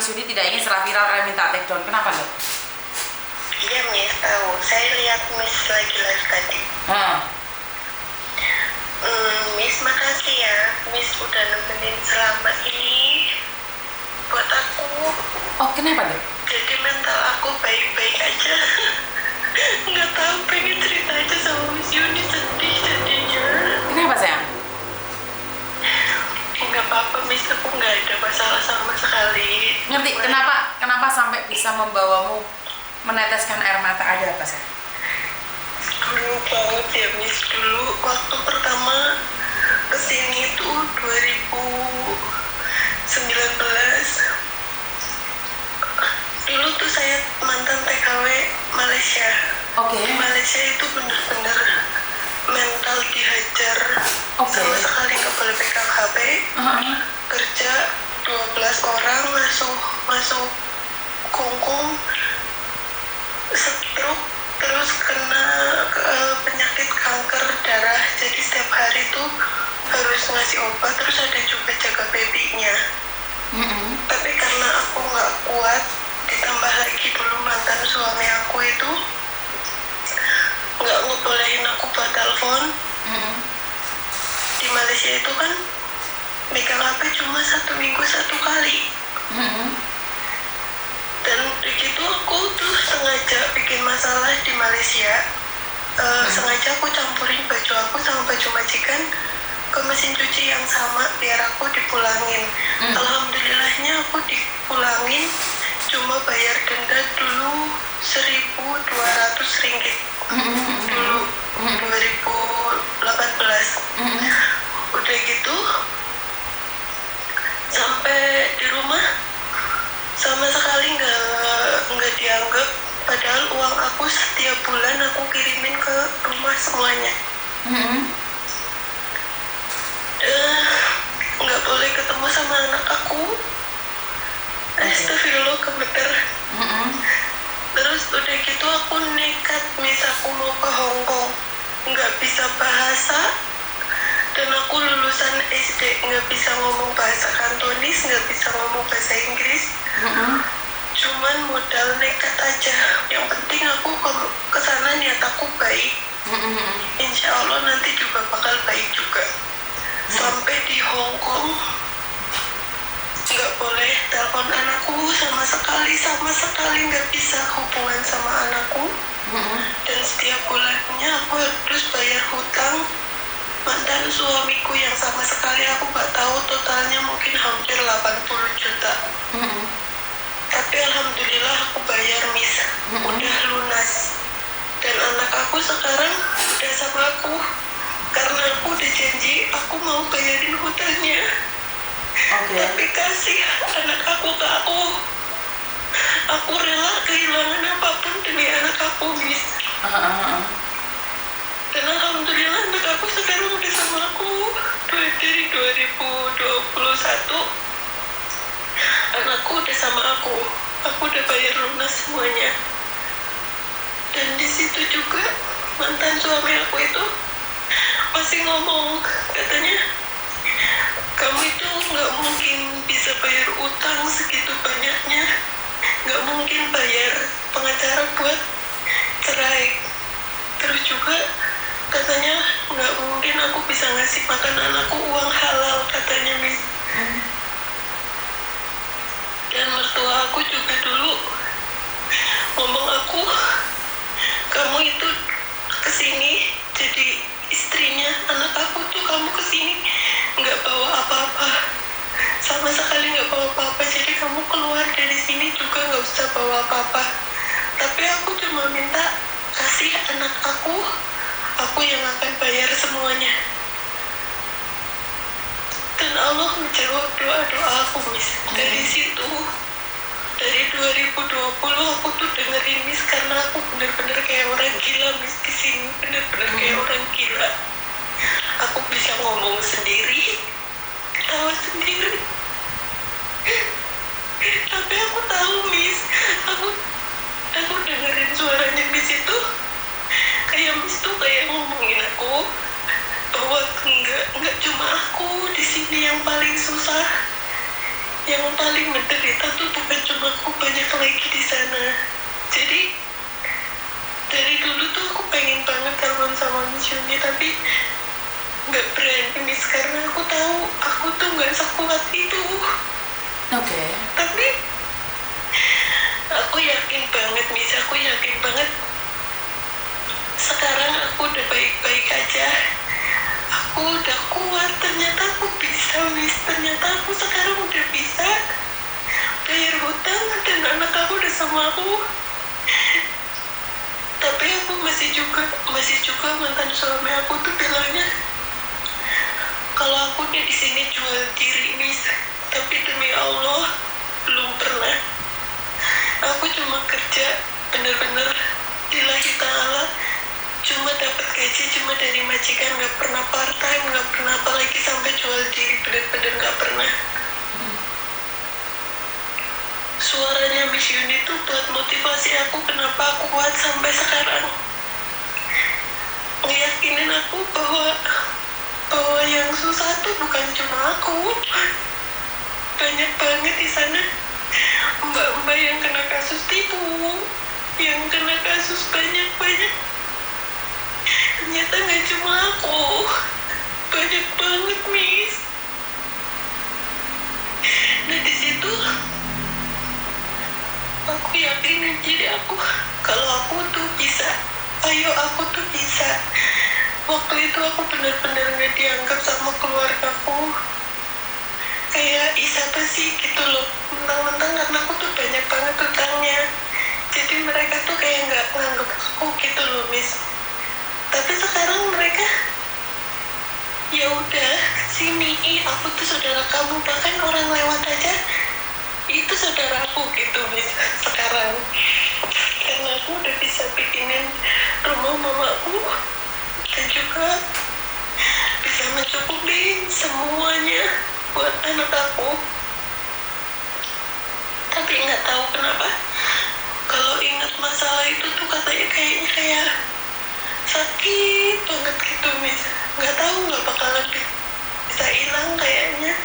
Miss Yuni tidak ingin setelah viral kalian minta take down. Kenapa loh? Iya Miss, tahu. Saya lihat Miss lagi live tadi. Miss makasih ya, Miss udah nemenin selama ini buat aku. Oh kenapa deh? Jadi mental aku baik-baik aja. Nggak tahu, pengen cerita aja sama Miss Yuni, sedih jadinya. Kenapa sayang? Nggak apa-apa Miss, aku nggak ada masalah sama sekali. Ngerti kenapa sampai bisa membawamu meneteskan air mata, ada apa sayang? Dulu banget ya Miss, dulu waktu pertama kesini tuh 2019. Dulu tuh saya mantan TKW Malaysia. Oke. Di Malaysia itu bener-bener mental dihajar. Oke. Sama sekali nggak boleh pegang HP. Kerja 12 orang masuk kungkung, stroke, terus kena penyakit kanker darah. Jadi setiap hari tuh harus ngasih obat, terus ada juga jaga babynya. Tapi karena aku nggak kuat, ditambah lagi dulu mantan suami aku itu nggak ngebolehin aku buat telepon. Di Malaysia itu kan megang HP cuma 1 minggu 1 kali. Dan begitu aku tuh sengaja bikin masalah di Malaysia. Sengaja aku campurin baju aku sama baju majikan ke mesin cuci yang sama biar aku dipulangin. Alhamdulillahnya aku dipulangin, cuma bayar denda dulu 1.200 ringgit dulu 2018. Udah gitu sampai di rumah sama sekali nggak dianggap, padahal uang aku setiap bulan aku kirimin ke rumah semuanya. Nggak boleh ketemu sama anak aku. Astagfirullah, kebeter. Terus udah gitu aku nekat Miss, aku mau ke Hong Kong. Nggak bisa bahasa, dan aku lulusan SD, nggak bisa ngomong bahasa Kantonis, nggak bisa ngomong bahasa Inggris. Cuman modal nekat aja. Yang penting aku kesana niat aku baik. Insya Allah nanti juga bakal baik juga. Sampai di Hong Kong nggak boleh telepon anakku sama sekali nggak bisa hubungan sama anakku. Dan setiap bulannya aku harus bayar hutang mantan suamiku yang sama sekali aku nggak tahu totalnya, mungkin hampir 80 juta. Tapi alhamdulillah aku bayar Miss, udah lunas. Dan anak aku sekarang udah sama aku, karena aku udah janji aku mau bayarin hutangnya. Tapi kasih anak aku ke aku. Aku rela kehilangan apapun demi anak aku Miss. Dan alhamdulillah anak aku sekarang udah sama aku dari 2021. Anakku udah sama aku udah bayar lunas semuanya. Dan di situ juga mantan suami aku itu masih ngomong, katanya kamu itu nggak mungkin bisa bayar utang segitu banyaknya, nggak mungkin bayar pengacara buat cerai. Terus juga katanya nggak mungkin aku bisa ngasih makan anakku uang halal, katanya Miss. Dan mertua aku juga dulu ngomong aku, kamu itu kesini jadi istrinya anak aku tuh, kamu kesini nggak bawa apa-apa, sama sekali nggak bawa apa-apa, jadi kamu keluar dari sini juga nggak usah bawa apa-apa. Tapi aku cuma minta kasih anak aku yang akan bayar semuanya. Dan Allah menjawab doa-doa aku Miss. Dari situ, dari 2020 aku tuh dengerin Miss, karena aku bener-bener kayak orang gila Miss di sini, bener-bener kayak orang gila. Aku bisa ngomong sendiri, ketawa sendiri. Tapi aku tahu Miss, aku dengerin suaranya Miss itu, kayak Miss tuh kayak ngomongin aku bahwa enggak cuma aku di sini yang paling susah. yang paling menderita tuh bukan cuma aku, banyak lagi di sana. Jadi dari dulu tuh aku pengen banget telepon sama Miss Yuni, tapi nggak berani Miss, karena aku tahu aku tuh nggak sekuat itu. Oke. Tapi aku yakin banget Miss, aku yakin banget sekarang aku udah baik-baik aja. Aku udah kuat, ternyata aku bisa Miss, ternyata aku sekarang udah bisa bayar hutang dan anak aku udah sama aku. Tapi aku masih juga mantan suami aku tuh bilangnya kalau aku udah di sini jual diri Miss, tapi demi Allah belum pernah. Aku cuma kerja bener-bener lillahi ta'ala, cuma dapat gaji cuma dari majikan, nggak pernah part time, nggak pernah, apalagi sampai jual diri, bener-bener nggak pernah. Suaranya Miss Yuni tuh buat motivasi aku kenapa aku kuat sampai sekarang, ngeyakinin aku bahwa yang susah tuh bukan cuma aku, banyak banget di sana mbak-mbak yang kena kasus tipu, yang kena kasus banyak. Ternyata nggak cuma aku, banyak banget Miss. Nah di situ aku yakin jadi aku, kalau aku tuh bisa, ayo aku tuh bisa. Waktu itu aku benar-benar nggak dianggap sama keluargaku, kayak siapa sih gitu loh, mentang-mentang karena aku tuh banyak banget utangnya, jadi mereka tuh kayak nggak nganggap aku gitu loh Miss. Tapi sekarang mereka ya udah sini, aku tuh saudara kamu, bahkan orang lewat aja itu saudaraku gitu Miss sekarang, karena aku udah bisa bikinin rumah mamaku dan juga bisa mencukupi semuanya buat anak aku. Tapi nggak tahu kenapa kalau ingat masalah itu tuh katanya kayaknya kayak sakit banget gitu Miss, nggak tahu nggak bakalan bisa hilang kayaknya,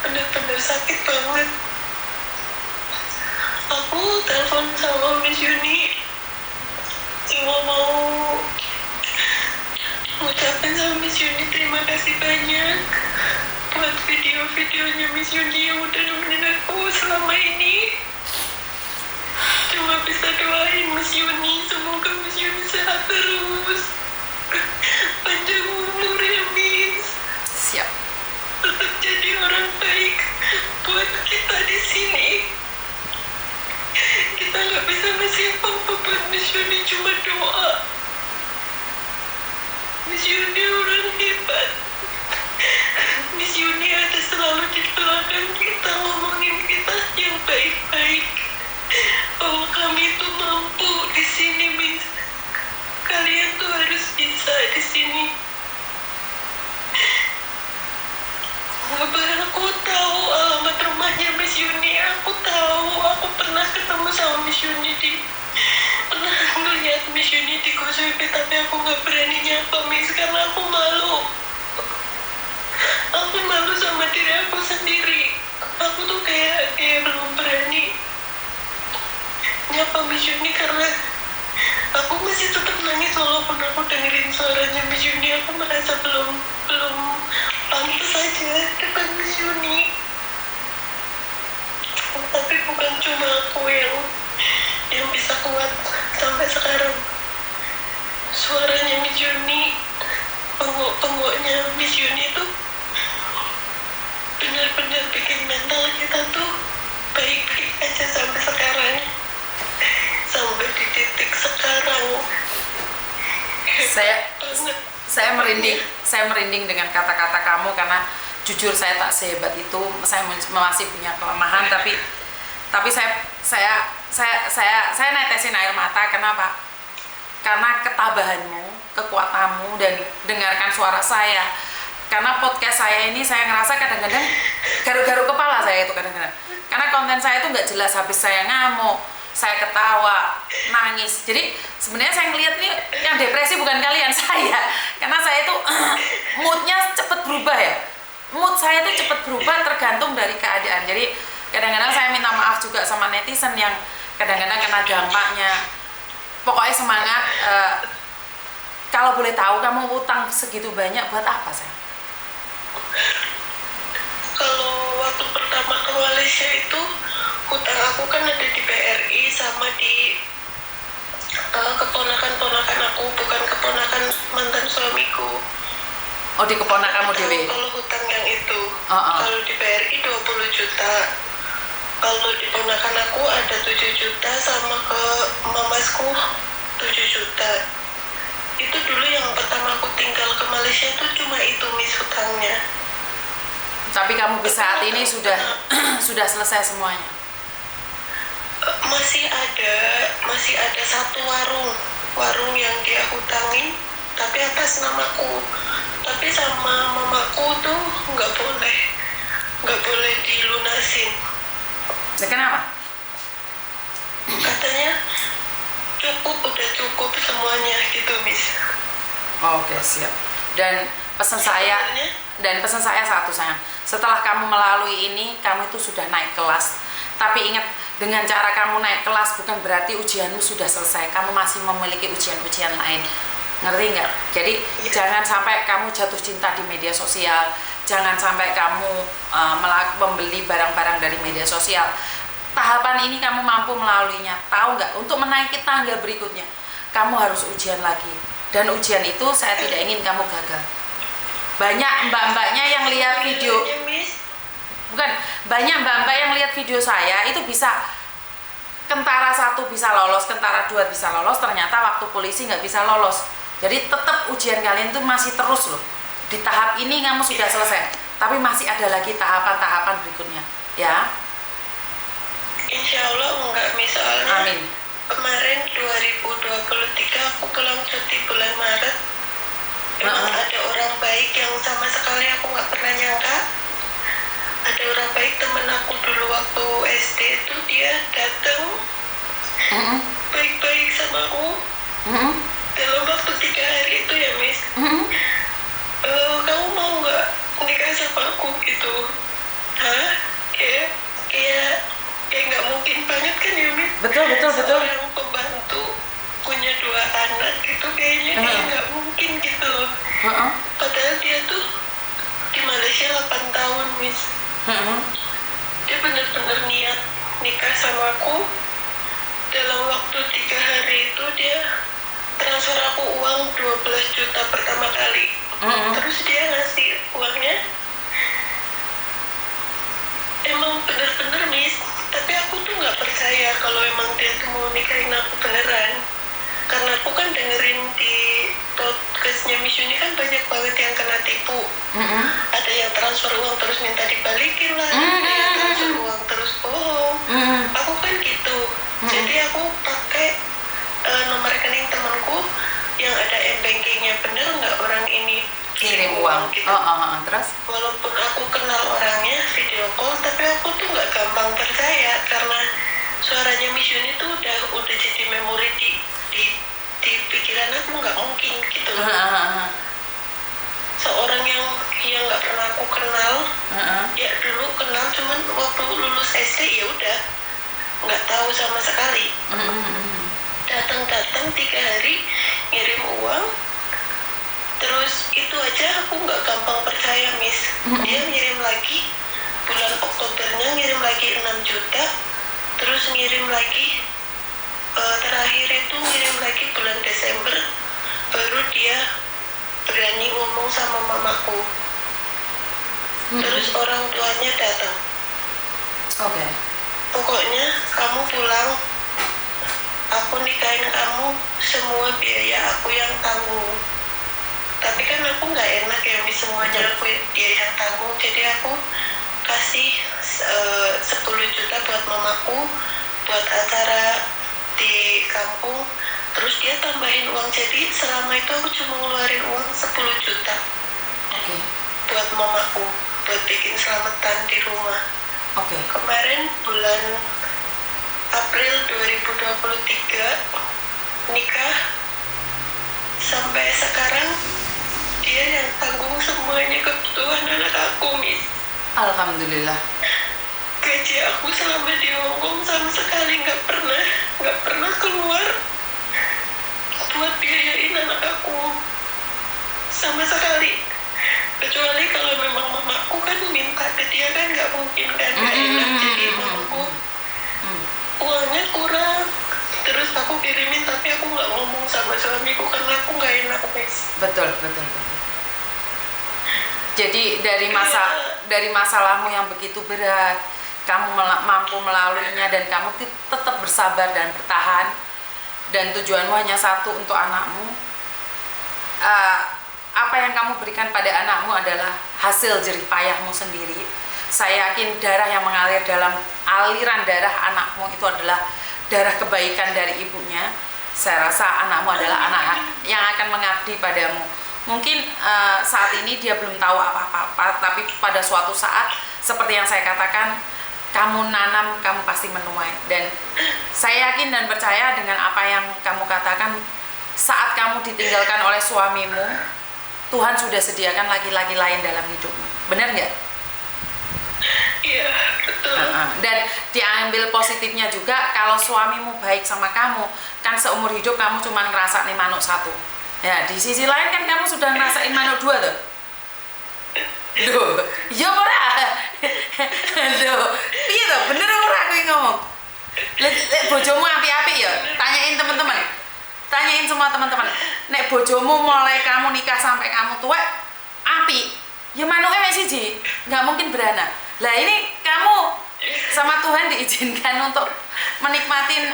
bener-bener sakit banget. Aku telepon sama Miss Yuni cuma mau ngucapin sama Miss Yuni terima kasih banyak buat video-videonya Miss Yuni yang udah nemenin aku selama ini. Cuma bisa doain Miss Yuni, semoga Miss Yuni sehat terus, panjang umur ya Miss, Siap. tetap jadi orang baik buat kita di sini. Kita nggak bisa ngasih apa-apa buat Miss Yuni, cuma doa. Miss Yuni orang hebat. Miss Yuni ada selalu di belakang kita, ngomongin kita yang baik-baik, bahwa kami tuh mampu di sini Miss. Kalian tuh harus bisa di sini. Aku tahu alamat rumahnya Miss Yuni, aku tahu, aku pernah ketemu sama Miss Yuni pernah ngeliat Miss Yuni di KSWP, tapi aku nggak berani nyapa Miss karena aku malu. Aku malu sama diri aku sendiri. Aku tuh kayak belum berani nyapa Miss Yuni karena aku masih tetap nangis walaupun aku dengerin suaranya Miss Yuni. Aku merasa belum pantas aja depan Miss Yuni. Tapi bukan cuma aku yang bisa kuat sampai sekarang. Suaranya Miss Yuni, pengguknya Miss Yuni tuh benar-benar bikin mental kita tuh baik-baik aja sampai sekarang, sampai di titik sekarang. Saya merinding dengan kata-kata kamu, karena jujur saya tak sehebat itu. Saya masih punya kelemahan, tapi saya netesin air mata. Kenapa? Karena ketabahanmu, kekuatanmu, dan dengarkan suara saya. Karena podcast saya ini saya ngerasa kadang-kadang garu-garu kepala saya itu kadang-kadang. Karena konten saya itu nggak jelas, habis saya ngamuk, saya ketawa, nangis. Jadi sebenarnya saya ngeliat ini yang depresi bukan kalian, saya. Karena saya itu moodnya cepet berubah ya. mood saya tuh cepat berubah tergantung dari keadaan. Jadi kadang-kadang saya minta maaf juga sama netizen yang kadang-kadang kena dampaknya. Pokoknya semangat. Kalau boleh tahu kamu utang segitu banyak buat apa, sayang? Kalau waktu pertama ke Malaysia itu hutang aku kan ada di BRI sama di keponakan-ponakan aku, bukan keponakan mantan suamiku. Oh, di keponakanmu dewe. Kalau hutang yang itu, kalau di BRI 20 juta. Kalau di ponakan aku ada 7 juta sama ke mamasku 7 juta. Itu dulu yang pertama aku tinggal ke Malaysia itu cuma itu mis hutangnya. Tapi kamu saat ini sudah sudah selesai semuanya. Masih ada satu warung yang dia hutangin tapi atas namaku. Tapi sama mamaku tuh nggak boleh dilunasin. Nah, kenapa? Katanya udah cukup semuanya gitu, Miss. Oke, siap. Dan pesan saya satu, sayang. Setelah kamu melalui ini, kamu itu sudah naik kelas. Tapi ingat, dengan cara kamu naik kelas bukan berarti ujianmu sudah selesai. Kamu masih memiliki ujian-ujian lain. Ngerti nggak? Jadi jangan sampai kamu jatuh cinta di media sosial. Jangan sampai kamu membeli barang-barang dari media sosial. Tahapan ini kamu mampu melaluinya. Tahu nggak? Untuk menaiki tangga berikutnya, kamu harus ujian lagi. Dan ujian itu saya tidak ingin kamu gagal. Banyak mbak-mbaknya yang lihat video, banyak mbak-mbak yang lihat video saya itu bisa Kentara 1 bisa lolos, Kentara 2 bisa lolos, ternyata waktu polisi nggak bisa lolos. Jadi tetap ujian kalian itu masih terus loh. Di tahap ini kamu sudah selesai, tapi masih ada lagi tahapan-tahapan berikutnya, ya. Insya Allah enggak, misalnya. Amin. Kemarin 2023 aku pulang cuti bulan Maret. Emang ada orang baik yang sama sekali aku nggak pernah nyangka. Ada orang baik temen aku dulu waktu SD itu, dia datang baik-baik sama aku. Dalam waktu 3 hari itu ya, Miss. Kamu mau nggak nikah sama aku gitu? Hah? Kayak nggak mungkin banget kan ya, Miss? Betul. Seorang pembantu punya 2 anak gitu kayaknya kayak nggak mungkin gitu loh. Padahal dia tuh di Malaysia 8 tahun, Miss. Dia benar-benar niat nikah sama aku. Dalam waktu 3 hari itu dia transfer aku uang 12 juta pertama kali. Terus dia ngasih uangnya. Emang bener-bener, Miss. Tapi aku tuh nggak percaya kalau emang dia tuh mau nikahin aku beneran. Karena aku kan dengerin di podcastnya Miss Yuni kan banyak banget yang kena tipu. Ada yang transfer uang terus minta dibalikin lah, ada yang transfer uang terus bohong. Aku kan gitu. Jadi aku pakai nomor rekening temanku yang ada m-bankingnya, bener nggak orang ini kirim uang gitu. Terus? Walaupun aku kenal orangnya video call, tapi aku tuh nggak gampang percaya karena suaranya Miss Yuni tuh udah jadi memori di pikiran aku, nggak mungkin gitu. Seorang yang nggak pernah aku kenal, ya dulu kenal cuman waktu lulus SD ya udah nggak tahu sama sekali. Datang 3 hari ngirim uang, terus itu aja aku nggak gampang percaya, Miss. Dia ngirim lagi bulan Oktobernya, ngirim lagi 6 juta, terus ngirim lagi terakhir itu ngirim lagi bulan Desember, baru dia berani ngomong sama mamaku. Terus orang tuanya datang. Pokoknya kamu pulang, aku nikahin kamu, semua biaya aku yang tanggung. Tapi kan aku nggak enak ya, Miss, semuanya dia yang tanggung. Jadi aku kasih 10 juta buat mamaku buat acara di kampung. Terus dia tambahin uang, jadi selama itu aku cuma ngeluarin uang 10 juta buat mamaku, buat bikin selamatan di rumah. Kemarin bulan April 2023 nikah, sampai sekarang dia yang tanggung semuanya kebutuhan anak aku, Miss. Alhamdulillah. Gaji aku selama di Hongkong sama sekali nggak pernah keluar buat biayain anak aku sama sekali. Kecuali kalau memang mamaku kan minta ke dia kan nggak mungkin kan, nggak enak. Jadi mamaku uangnya kurang, terus aku kirimin tapi aku nggak ngomong sama suamiku karena aku nggak enak, Miss. Betul. Jadi dari masalahmu yang begitu berat, kamu mampu melaluinya dan kamu tetap bersabar dan bertahan, dan tujuanmu hanya satu, untuk anakmu. Apa yang kamu berikan pada anakmu adalah hasil jerih payahmu sendiri. Saya yakin darah yang mengalir dalam aliran darah anakmu itu adalah darah kebaikan dari ibunya. Saya rasa anakmu adalah anak yang akan mengabdi padamu. Mungkin saat ini dia belum tahu apa-apa, tapi pada suatu saat, seperti yang saya katakan, kamu nanam, kamu pasti menuai. Dan saya yakin dan percaya dengan apa yang kamu katakan, saat kamu ditinggalkan oleh suamimu, Tuhan sudah sediakan laki-laki lain dalam hidupmu. Benar nggak? Iya, betul. Dan diambil positifnya juga, kalau suamimu baik sama kamu, kan seumur hidup kamu cuma ngerasain manuk satu. Ya, di sisi lain kan kamu sudah ngerasain manuk dua tuh. Duh, ya ora. Duh, piye to? Bener ora kowe ngomong? Lek bojomu apik-apik ya, tanyain teman-teman. Tanyain semua teman-teman. Nek bojomu mulai kamu nikah sampai kamu tua apik, ya manuke wis siji, nggak mungkin beranak. Lah ini kamu sama Tuhan diizinkan untuk menikmatin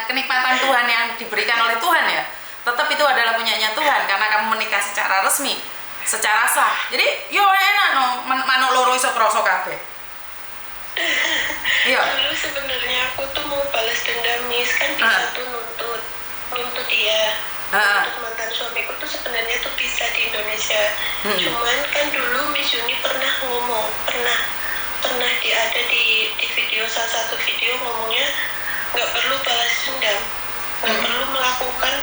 kenikmatan Tuhan yang diberikan oleh Tuhan ya. Tetap itu adalah punyanya Tuhan karena kamu menikah secara resmi, secara sah. Jadi yo enak no, manuk loro iso krasa kabeh. Iya. Dulu sebenarnya aku tuh mau balas dendam, Miss, kan bisa tuh nuntut dia. Untuk mantan suamiku tuh sebenarnya tuh bisa di Indonesia. Cuman kan dulu Miss Yuni pernah ngomong, pernah ada di video, salah satu video ngomongnya nggak perlu balas dendam, nggak perlu melakukan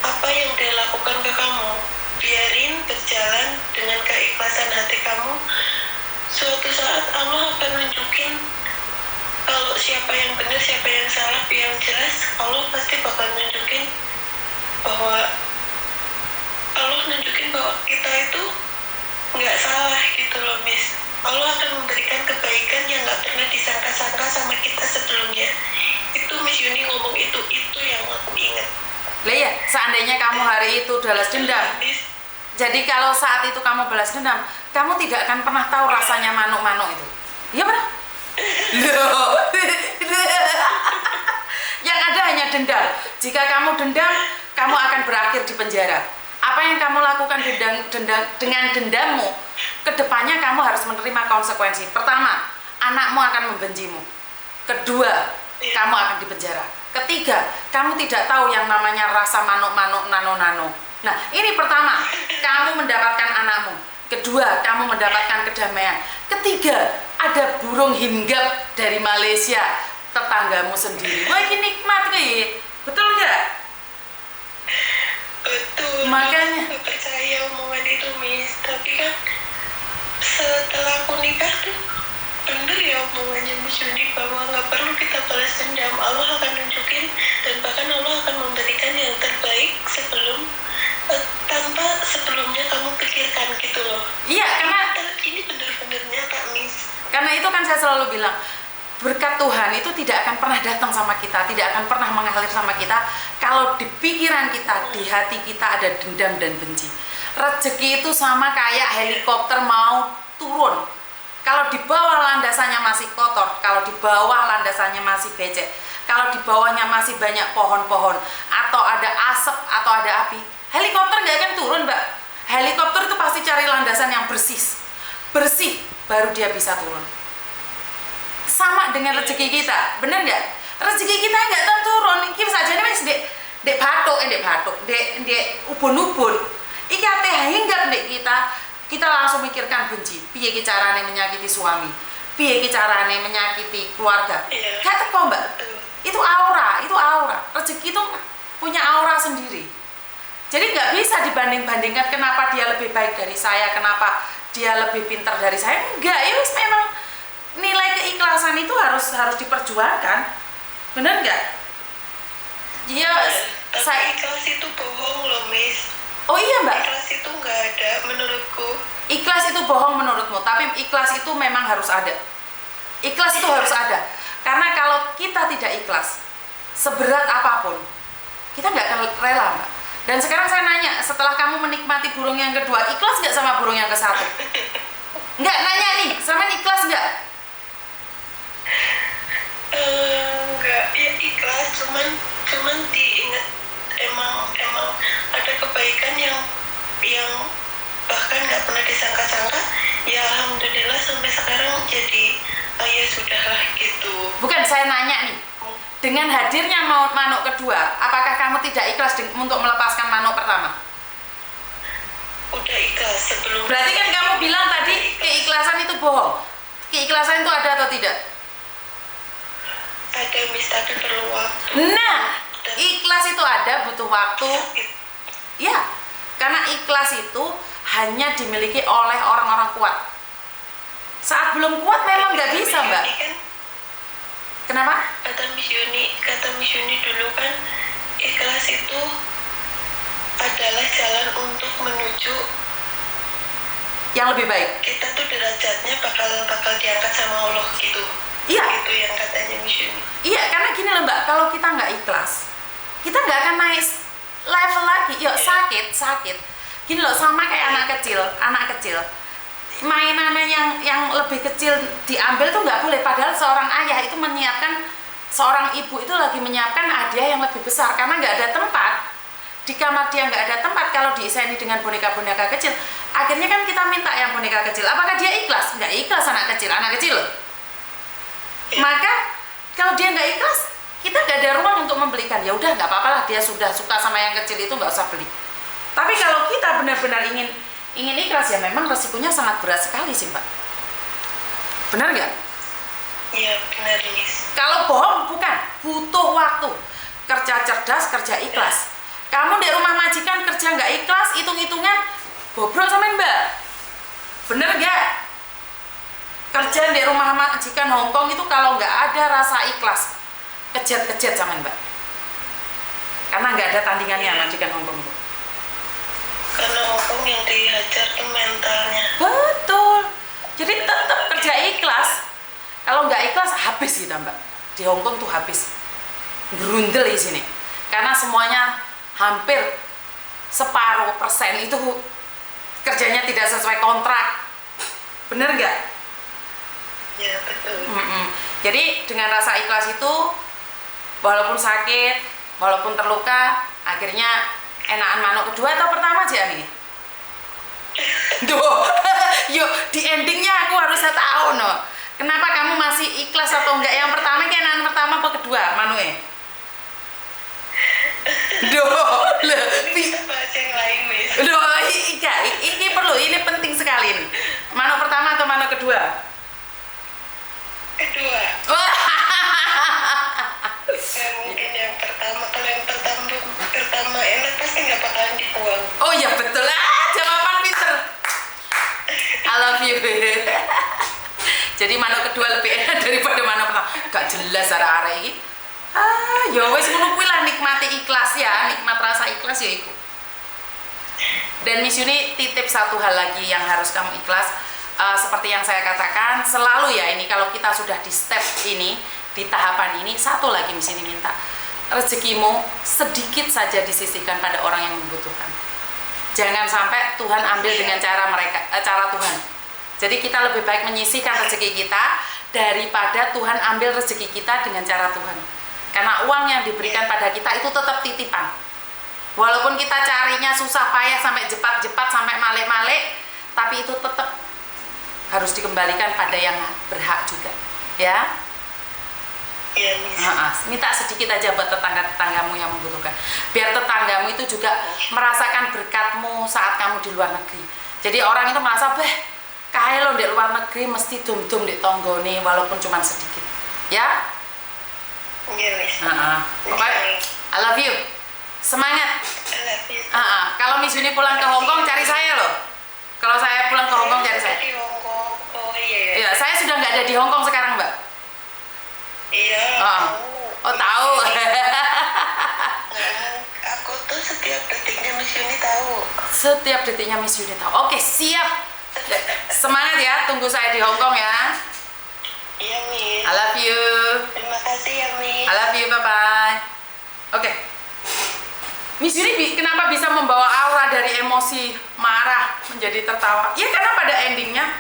apa yang dia lakukan ke kamu, biarin berjalan dengan keikhlasan hati kamu. Suatu saat Allah akan nunjukin kalau siapa yang benar, siapa yang salah. Yang jelas Allah pasti bakal nunjukin bahwa kita itu nggak salah gitu loh, Miss. Allah akan memberikan kebaikan yang nggak pernah disangka-sangka sama kita sebelumnya. Itu Miss Yuni ngomong itu yang aku ingat. Lah ya, seandainya kamu hari itu balas dendam, jadi kalau saat itu kamu balas dendam, kamu tidak akan pernah tahu rasanya manuk-manuk itu. Iya benar? Loh. Yang ada hanya dendam. Jika kamu dendam, kamu akan berakhir di penjara. Apa yang kamu lakukan dengan dendammu, kedepannya kamu harus menerima konsekuensi. Pertama, anakmu akan membencimu. Kedua, kamu akan dipenjara. Ketiga, kamu tidak tahu yang namanya rasa manuk-manuk nano-nano. Nah, ini pertama, kamu mendapatkan anakmu. Kedua, kamu mendapatkan kedamaian. Ketiga, ada burung hinggap dari Malaysia, tetanggamu sendiri. Wah, ini nikmat nih. Betul nggak? Betul. Makanya aku percaya omongan itu, Miss. Tapi kan setelah aku nikah tuh bener ya omongannya Miss Yuni, bahwa nggak perlu kita balas dendam. Allah akan nunjukin dan bahkan Allah akan memberikan yang terbaik tanpa sebelumnya kamu pikirkan gitu loh. Iya, karena ini bener-bener nyata, Miss. Karena itu kan saya selalu bilang, berkat Tuhan itu tidak akan pernah datang sama kita, tidak akan pernah mengalir sama kita kalau di pikiran kita, di hati kita ada dendam dan benci. Rezeki itu sama kayak helikopter mau turun. Kalau di bawah landasannya masih kotor, kalau di bawah landasannya masih becek, kalau di bawahnya masih banyak pohon-pohon, atau ada asap, atau ada api, helikopter nggak akan turun, Mbak. Helikopter itu pasti cari landasan yang bersih, baru dia bisa turun. Sama dengan rezeki kita, bener nggak? Rezeki kita nggak tahu turun. Kita saja nih mas dek batuk, dek ubun-ubun. Iki ate hinggap dek kita langsung mikirkan benci. Piye ki carane menyakiti suami? Piye ki carane menyakiti keluarga? Gak teko, Mbak. Itu aura. Rezeki itu punya aura sendiri. Jadi nggak bisa dibanding-bandingkan kenapa dia lebih baik dari saya, kenapa dia lebih pintar dari saya. Enggak, ya memang nilai keikhlasan itu harus diperjuangkan. Bener nggak? Dia saya ikhlas itu bohong loh, Miss. Oh iya, Mbak. Ikhlas itu nggak ada menurutku. Ikhlas itu bohong menurutmu, tapi ikhlas itu memang harus ada. Ikhlas itu harus ada. Karena kalau kita tidak ikhlas, seberat apapun, kita nggak akan rela, Mbak. Dan sekarang saya nanya, setelah kamu menikmati burung yang kedua, ikhlas nggak sama burung yang ke satu? Nggak, nanya nih, sama ikhlas nggak? Enggak, ya ikhlas, cuman diingat emang ada kebaikan yang bahkan nggak pernah disangka-sangka. Ya alhamdulillah sampai sekarang jadi ya sudahlah gitu. Bukan, saya nanya nih, dengan hadirnya manuk kedua, apakah kamu tidak ikhlas untuk melepaskan manuk pertama? Udah ikhlas sebelum. Berarti kan kamu bilang tadi keikhlasan itu bohong. Keikhlasan itu ada atau tidak? Ada, Miss, tapi perlu waktu. Nah, ikhlas itu ada, butuh waktu. Ya, karena ikhlas itu hanya dimiliki oleh orang-orang kuat. Saat belum kuat memang nggak bisa, Mbak. Kenapa? Kata Miss Yuni dulu kan, ikhlas itu adalah jalan untuk menuju yang lebih baik. Kita tuh derajatnya bakal diangkat sama Allah gitu. Iya. Itu yang katanya Miss Yuni. Iya, karena gini loh, Mbak, kalau kita nggak ikhlas, kita nggak akan naik level lagi. Yuk, sakit. Gini loh, sama kayak anak kecil. Mainannya yang lebih kecil diambil tuh nggak boleh. Padahal seorang ayah itu menyiapkan, seorang ibu itu lagi menyiapkan hadiah yang lebih besar karena nggak ada tempat. Di kamar dia nggak ada tempat kalau diiseni dengan boneka-boneka kecil. Akhirnya kan kita minta yang boneka kecil. Apakah dia ikhlas? Nggak ikhlas anak kecil loh. Maka kalau dia nggak ikhlas, kita nggak ada ruang untuk membelikan. Ya udah, nggak apa-apa lah, dia sudah suka sama yang kecil itu, nggak usah beli. Tapi kalau kita benar-benar ingin ikhlas, ya memang resikonya sangat berat sekali sih, Mbak. Benar nggak? Iya, benar, Miss. Kalau bohong bukan, butuh waktu. Kerja cerdas, kerja ikhlas. Kamu di rumah majikan kerja nggak ikhlas, hitung-hitungan bobrok sama Mbak. Bener nggak? Kerja di rumah majikan Hongkong itu kalau nggak ada rasa ikhlas, kejat sama Mbak. Karena nggak ada tandingannya majikan Hongkong itu. Karena Hongkong yang dihajar tuh mentalnya. Betul. Jadi tetap kerja ikhlas. Kalau nggak ikhlas habis kita, Mbak. Di Hongkong tuh habis. Berundel di sini. Karena semuanya hampir separuh persen itu kerjanya tidak sesuai kontrak. Bener nggak? Ya, betul. Jadi dengan rasa ikhlas itu, walaupun sakit, walaupun terluka, akhirnya enakan manuk kedua atau pertama aja nih? Duh, yuk di endingnya aku harus tahu no. Kenapa kamu masih ikhlas atau enggak? Yang pertama ki enakan pertama apa kedua manuke? Duh, Bisa bahas yang lain, Miss. Duh, ini perlu, ini penting sekali nih. Manuk pertama atau manuk kedua? Kedua. Mungkin yang pertama. Kalau yang pertama enak pasti nggak bakalan dibuang. Oh ya betul lah, jawaban pinter. I love you. Jadi manuk kedua lebih enak daripada manuk pertama. Gak jelas arek-arek iki. Ya wis ngono kuwi lah, nikmati ikhlas ya, nikmat rasa ikhlas ya iku. Dan Miss Yuni titip satu hal lagi yang harus kamu ikhlas. Seperti yang saya katakan selalu ya, ini kalau kita sudah di step ini, di tahapan ini, satu lagi Miss Yuni minta, rezekimu sedikit saja disisihkan pada orang yang membutuhkan. Jangan sampai Tuhan ambil dengan cara Tuhan. Jadi kita lebih baik menyisihkan rezeki kita daripada Tuhan ambil rezeki kita dengan cara Tuhan. Karena uang yang diberikan pada kita itu tetap titipan. Walaupun kita carinya susah payah sampai jepat-jepat sampai male-male, tapi itu tetap harus dikembalikan pada yang berhak juga, ya. Iya, Miss. Minta sedikit aja buat tetangga-tetanggamu yang membutuhkan. Biar tetanggamu itu juga merasakan berkatmu saat kamu di luar negeri. Jadi orang itu merasa, kae lo di luar negeri mesti dum-dum di tonggone walaupun cuma sedikit. Ya? Iya, Miss. Pokoknya I love you. Semangat. I love you. Kalau Miss Yuni pulang ke Hong Kong cari saya loh. Kalau saya pulang ke Hong Kong cari saya. Di Hong Kong. Oh iya. Iya, saya sudah nggak ada di Hong Kong sekarang, Mbak. Iya. Oh, tahu. Aku tuh setiap detiknya Miss Yuni tahu. Setiap detiknya Miss Yuni tahu. Oke, siap. Semangat ya, tunggu saya di Hong Kong ya. Iya, Miss. I love you. Terima kasih ya, Miss. I love you, bye-bye. Oke. Miss Yuni kenapa bisa membawa aura dari emosi marah menjadi tertawa? Ya karena pada endingnya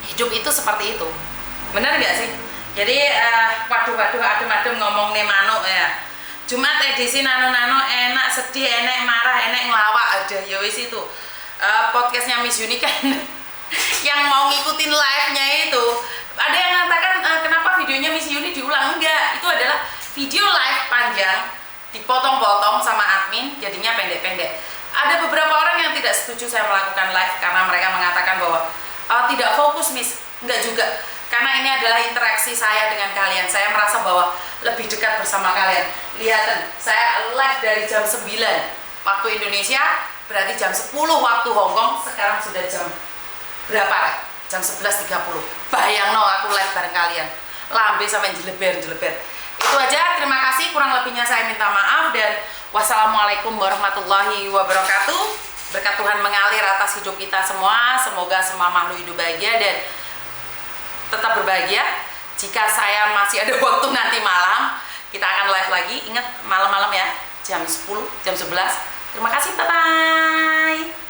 hidup itu seperti itu. Benar nggak sih? Jadi waduh adem-adem ngomong nih manuk ya. Jumat edisi nano enak sedih, enak marah, enak ngelawak aja. Ya wis itu. Podcastnya Miss Yuni kan yang mau ngikutin live-nya itu. Ada yang mengatakan kenapa videonya Miss Yuni diulang? Enggak, itu adalah video live panjang dipotong-potong sama admin jadinya pendek-pendek. Ada beberapa orang yang tidak setuju saya melakukan live karena mereka mengatakan bahwa tidak fokus, Miss. Enggak juga, karena ini adalah interaksi saya dengan kalian. Saya merasa bahwa lebih dekat bersama kalian. Lihat, saya live dari jam 9 waktu Indonesia, berarti jam 10 waktu Hong Kong. Sekarang sudah jam berapa? Jam 11.30. Bayang no, aku live bareng kalian. Lambe sampai jeleber. Itu aja, terima kasih, kurang lebihnya saya minta maaf dan wassalamualaikum warahmatullahi wabarakatuh. Berkat Tuhan mengalir atas hidup kita semua, semoga semua makhluk hidup bahagia dan tetap berbahagia. Jika saya masih ada waktu nanti malam, kita akan live lagi. Ingat malam-malam ya, jam 10, jam 11. Terima kasih, bye-bye.